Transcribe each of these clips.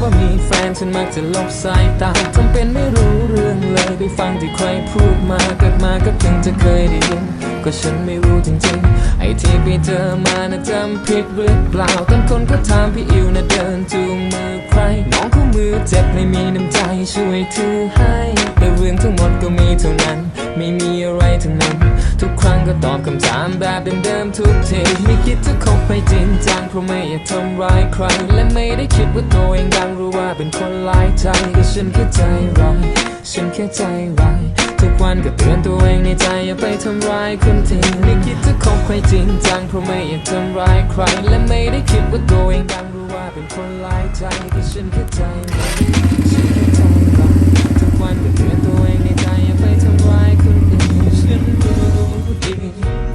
ว่ามีแฟนฉันมักจะลบสายตาทำเป็นไม่รู้เรื่องเลยไปฟังที่ใครพูดมาเกิดมาก็เพิ่งจะเคยได้ยินก็ฉันไม่รู้จริงๆไอ้ที่ไปเจอมาน่ะจำผิดหรือเปล่าบางคนก็ถามพี่อิวน่ะเดินจูงมือใครน้องเขามือเจ็บไม่มีน้ำใจช่วยถือให้แต่เรื่องทั้งหมดก็มีเท่านั้นไม่มีอะไรทั้งนั้นทุกครั้งก็ตอบคำถามแบบเดิมๆทุกทีไม่คิดจะคบไปจริงจังเพราะไม่อยากทำร้ายใครและไม่ได้คิดว่าตัวเองดังรู้ว่าเป็นคนหลายใจแต่ฉันแค่ใจร้ายฉันแค่ใจร้ายทุกวันก็เตือนตัวเองในใจอย่าไปทำร้ายคนที่ไม่คิดจะคบใครจริงจังเพราะไม่อยากทำร้ายใครและไม่ได้คิดว่าตัวเองดังรู้ว่าเป็นคนหลายใจแต่ฉันแค่ใจร้ายฉันแค่ใจร้ายทุกวันก็เตือนตัวเองในใจอย่าไปทำร้ายคนอื่นฉันรู้ดี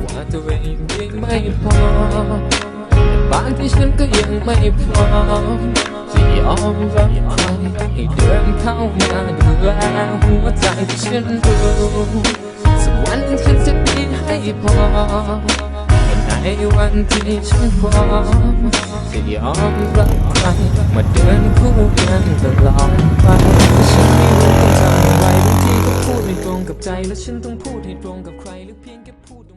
ว่าตัวเองยังไม่พอบางที่ฉันก็ยังไม่พร้อมจะยอมรับใครให้เดินเข้ามาดูแลหัวใจที่ฉันรู้สักวันฉันจะดีให้พอในวันที่ฉันพร้อมจะยอมรับใครมาเดินคู่กันตลอดไปฉันไม่รู้ต้องทำอะไรบางทีก็พูดไม่ตรงกับใจและฉันต้องพูดให้ตรงกับใครหรือเพียงแค่พูด